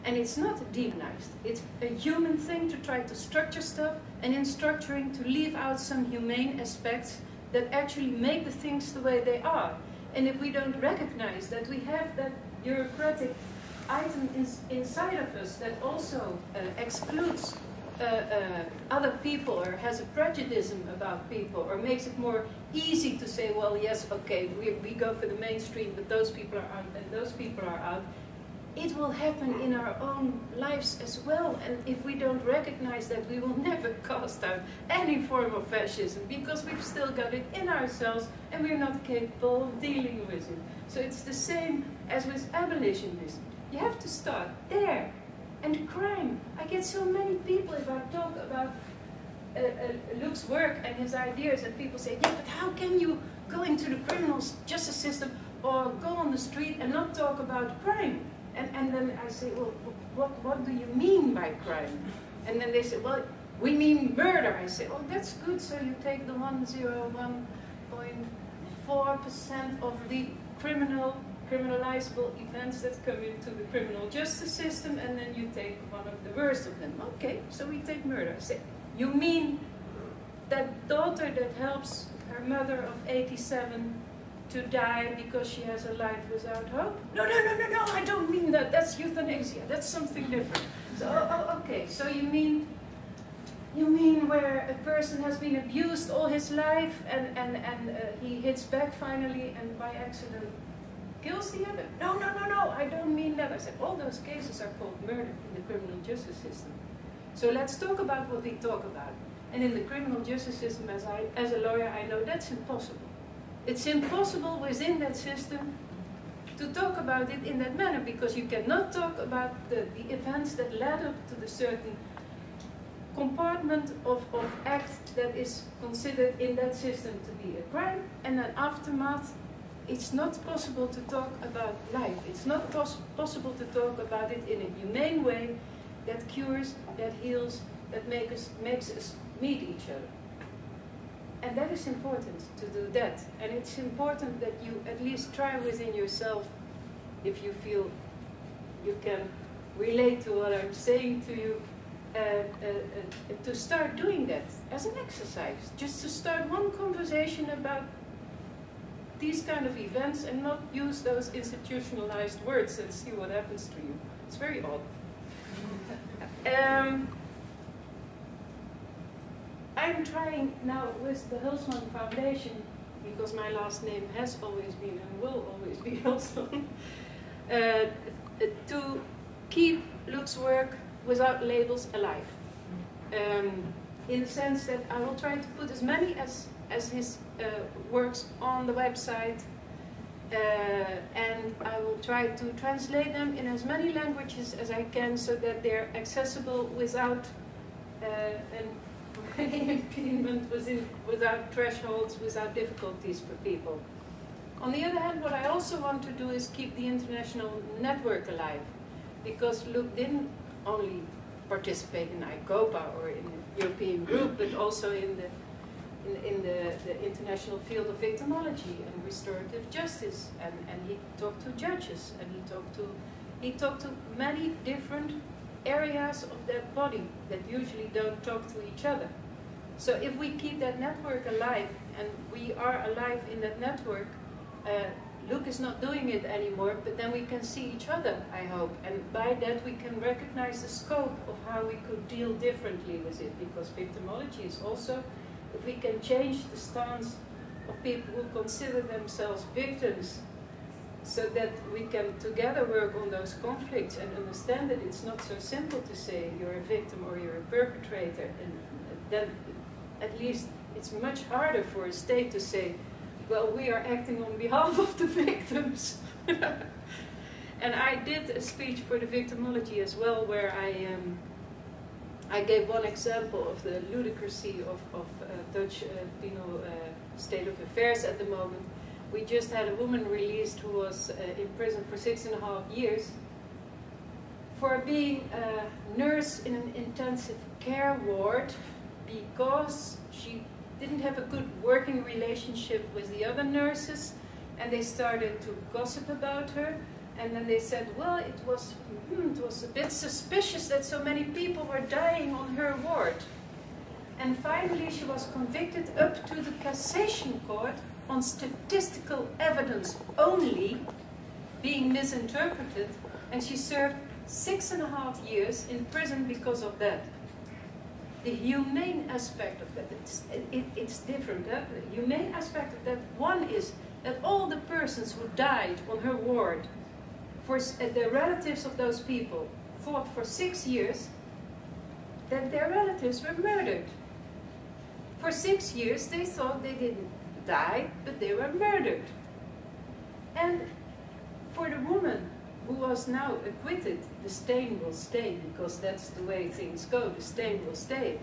And it's not demonized. It's a human thing to try to structure stuff, and in structuring to leave out some humane aspects that actually make the things the way they are. And if we don't recognize that we have that bureaucratic item inside of us that also excludes other people, or has a prejudice about people, or makes it more easy to say, well, yes, okay, we go for the mainstream, but those people are out and those people are out. It will happen in our own lives as well, and if we don't recognize that, we will never cast out any form of fascism, because we've still got it in ourselves and we're not capable of dealing with it. So it's the same as with abolitionism. You have to start there. And crime. I get so many people, if I talk about Luke's work and his ideas, and people say, yeah, but how can you go into the criminal justice system or go on the street and not talk about crime? And then I say, well, what do you mean by crime? And then they say, well, we mean murder. I say, oh, that's good. So you take the 101.4% of the criminalizable events that come into the criminal justice system, and then you take one of the worst of them. Okay, so we take murder. I say, you mean that daughter that helps her mother of 87 to die because she has a life without hope? No, I don't mean that. That's euthanasia. That's something different. So, okay, so you mean where a person has been abused all his life and he hits back finally and by accident kills the other? No, I don't mean that. I said, all those cases are called murder in the criminal justice system. So let's talk about what we talk about. And in the criminal justice system, as a lawyer, I know that's impossible. It's impossible within that system to talk about it in that manner, because you cannot talk about the events that led up to the certain compartment of act that is considered in that system to be a crime, and then aftermath. It's not possible to talk about life. It's not possible to talk about it in a humane way that cures, that heals, that makes us meet each other. And that is important to do that. And it's important that you at least try within yourself, if you feel you can relate to what I'm saying to you, to start doing that as an exercise. Just to start one conversation about these kind of events and not use those institutionalized words and see what happens to you. It's very odd. I'm trying now with the Hulsman Foundation, because my last name has always been and will always be Hulsman, to keep Luke's work without labels alive. In the sense that I will try to put as many as his works on the website, and I will try to translate them in as many languages as I can, so that they're accessible without an impediment, without thresholds, without difficulties for people. On the other hand, what I also want to do is keep the international network alive, because Luke didn't only participate in ICOPA or in the European group, but also in the international field of victimology and restorative justice, and he talked to judges, and he talked to many different areas of that body that usually don't talk to each other. So if we keep that network alive, and we are alive in that network, Luke is not doing it anymore, but then we can see each other, I hope, and by that we can recognize the scope of how we could deal differently with it, because victimology is also, if we can change the stance of people who consider themselves victims, so that we can together work on those conflicts and understand that it's not so simple to say you're a victim or you're a perpetrator, and then at least it's much harder for a state to say, well, we are acting on behalf of the victims. And I did a speech for the victimology as well, where I gave one example of the ludicrousy of Dutch penal state of affairs at the moment. We just had a woman released who was in prison for 6.5 years for being a nurse in an intensive care ward, because she didn't have a good working relationship with the other nurses, and they started to gossip about her, And then they said, well, it was a bit suspicious that so many people were dying on her ward. And finally she was convicted up to the cassation court on statistical evidence only being misinterpreted, and she served 6.5 years in prison because of that. The humane aspect of that, it's different. The humane aspect of that, one is that all the persons who died on her ward, the relatives of those people, thought for 6 years that their relatives were murdered. For 6 years they thought they didn't die, but they were murdered. And for the woman who was now acquitted, the stain will stay, because that's the way things go, the stain will stay.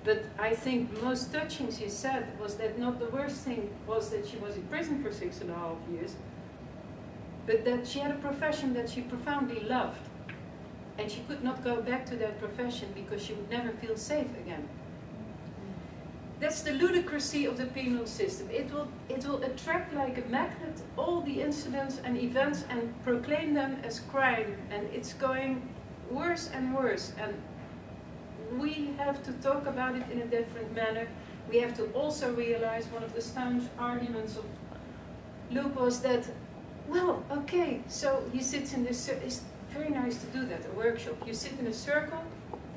But I think the most touching she said was that not the worst thing was that she was in prison for 6.5 years, but that she had a profession that she profoundly loved. And she could not go back to that profession because she would never feel safe again. That's the ludicrousy of the penal system. It will attract like a magnet all the incidents and events and proclaim them as crime. And it's going worse and worse. And we have to talk about it in a different manner. We have to also realize one of the staunch arguments of Luke was that, well, okay, so he sits in this, it's very nice to do that, a workshop. You sit in a circle,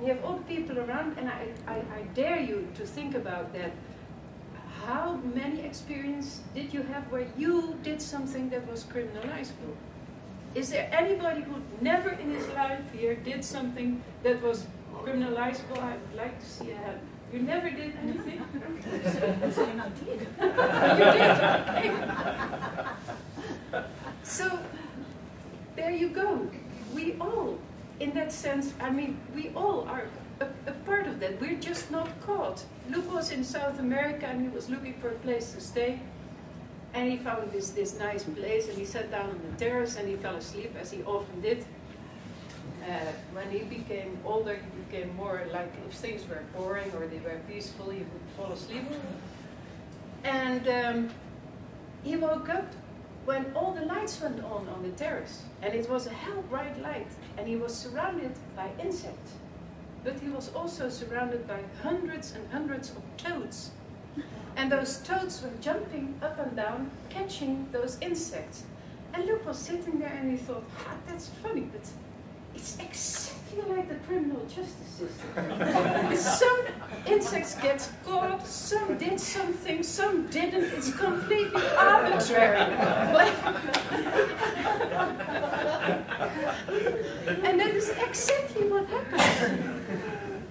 you have all the people around, and I dare you to think about that. How many experiences did you have where you did something that was criminalizable? Is there anybody who never in his life here did something that was criminalizable? I'd like to see a hand. You never did anything? I'm saying I did. You did? Okay. So, there you go. We all, in that sense, I mean, we all are a part of that. We're just not caught. Luke was in South America and he was looking for a place to stay. And he found this nice place and he sat down on the terrace and he fell asleep, as he often did. When he became older, he became more like, if things were boring or they were peaceful, he would fall asleep. And he woke up when all the lights went on the terrace. And it was a hell bright light. And he was surrounded by insects. But he was also surrounded by hundreds and hundreds of toads. And those toads were jumping up and down, catching those insects. And Luke was sitting there and he thought, ah, that's funny, but it's exactly like the criminal justice system. Some insects get caught, some did something, some didn't. It's completely arbitrary. And that is exactly what happened.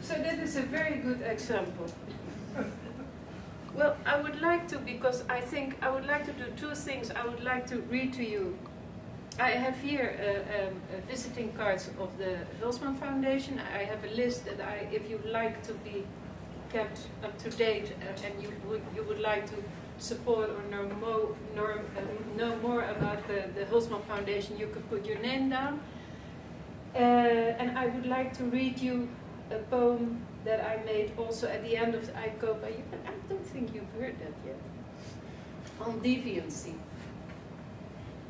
So that is a very good example. Well, I would like to, because I think I would like to do two things. I would like to read to you. I have here visiting cards of the Hulsman Foundation. I have a list that if you'd like to be kept up to date and you would like to support or know more about the Hulsman Foundation, you could put your name down. And I would like to read you a poem that I made also at the end of the ICOPA. I don't think you've heard that yet. On deviancy.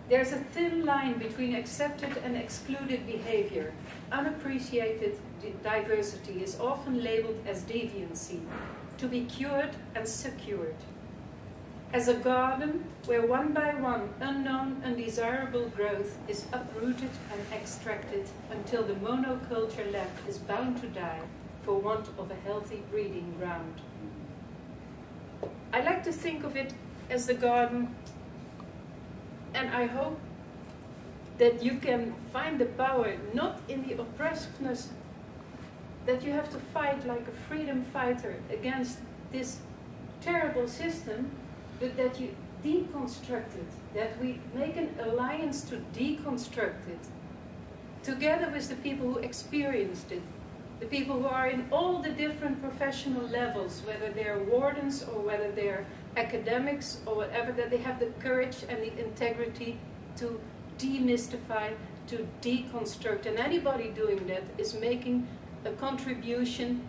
There's a thin line between accepted and excluded behavior. Unappreciated diversity is often labeled as deviancy, to be cured and secured. As a garden where one by one unknown, undesirable growth is uprooted and extracted until the monoculture left is bound to die for want of a healthy breeding ground. I like to think of it as the garden, and I hope that you can find the power not in the oppressiveness that you have to fight like a freedom fighter against this terrible system, but that you deconstruct it, that we make an alliance to deconstruct it, together with the people who experienced it, the people who are in all the different professional levels, whether they're wardens or whether they're academics or whatever, that they have the courage and the integrity to demystify, to deconstruct. And anybody doing that is making a contribution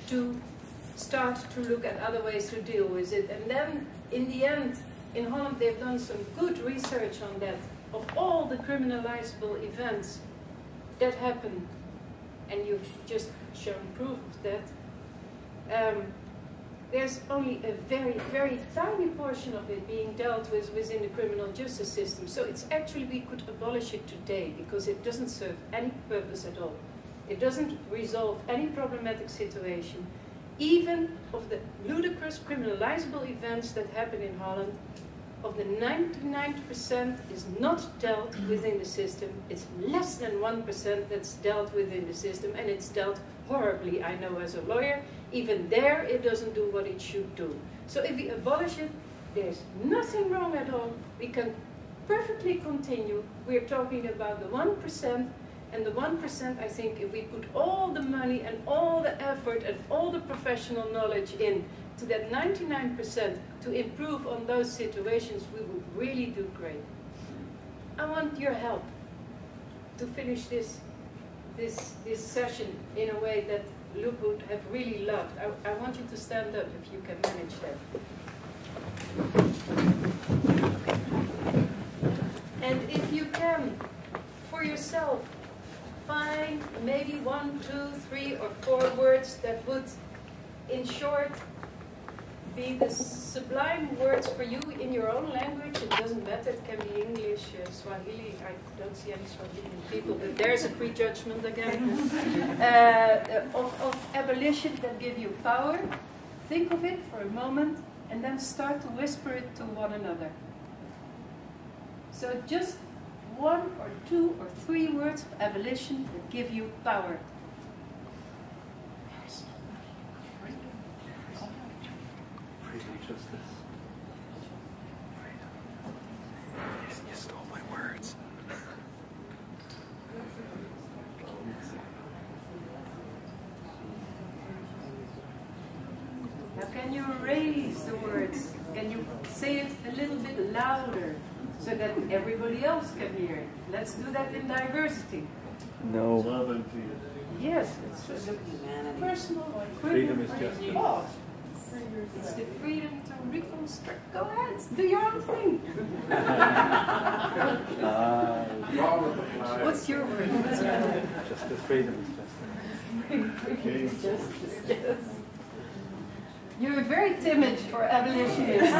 to start to look at other ways to deal with it. And then, in the end, in Holland they've done some good research on that, of all the criminalizable events that happen, and you've just shown proof of that. There's only a very, very tiny portion of it being dealt with within the criminal justice system. So it's actually, we could abolish it today because it doesn't serve any purpose at all. It doesn't resolve any problematic situation. Even of the ludicrous criminalizable events that happen in Holland, of the 99% is not dealt within the system. It's less than 1% that's dealt within the system, and it's dealt horribly, I know as a lawyer. Even there, it doesn't do what it should do. So if we abolish it, there's nothing wrong at all. We can perfectly continue. We're talking about the 1%, and the 1%, I think, if we put all the money and all the effort and all the professional knowledge in to that 99% to improve on those situations, we would really do great. I want your help to finish this session in a way that Luke would have really loved. I want you to stand up if you can manage that. And if you can, for yourself, find maybe 1, 2, 3, or 4 words that would, in short, be the sublime words for you in your own language. It doesn't matter, it can be English, Swahili. I don't see any Swahili people, but there's a prejudgment again. Of abolition that give you power. Think of it for a moment and then start to whisper it to one another. So just 1 or 2 or 3 words of abolition that give you power. Justice. You stole my words. Now can you raise the words? Can you say it a little bit louder so that everybody else can hear it? Let's do that in diversity. No. Love and peace. Yes, it's personal. Freedom is justice. Oh. It's the freedom to reconstruct. Go ahead, do your own thing. What's your word? Justice, freedom is justice. Freedom is justice, yes. You're very timid for abolitionists.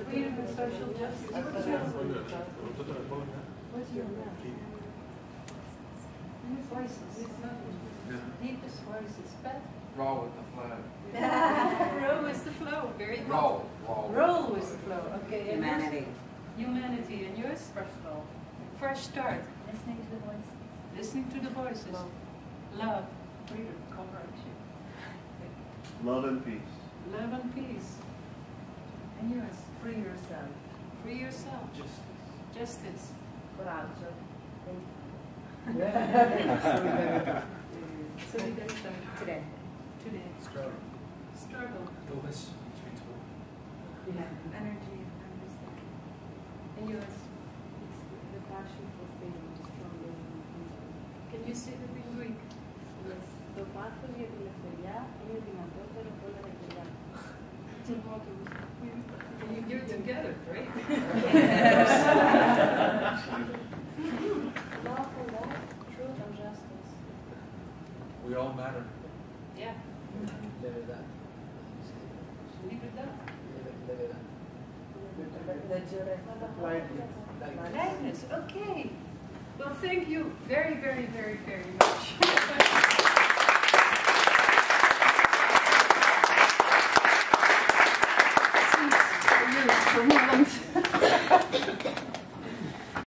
Freedom and social justice. What's your name? Voices. Deepest voices. Pat? Roll with the flow. Roll with the flow. Very good. Roll. Roll with the flow. Okay. And Humanity. Humanity. And yours? Fresh flow. Fresh start. Listening to the voices. Listening to the voices. Love. Freedom. Cooperation. Love and peace. Love and peace. And yours? Free yourself. Free yourself. Justice. Coraggio. Solidarity. Today. Struggle. Energy and understanding. And yours? The passion for freedom is stronger than peaceful. Can you say that in Greek? Yes. Το πάθος για τη ελευθερία είναι δυνατότερο από όλα τα κεριά. Can you do it together, right? Love for love, truth and justice. We all matter. Yeah. Levedad. Libertad. Lightness. Lightness. Okay. Well, thank you very, very, very, very much.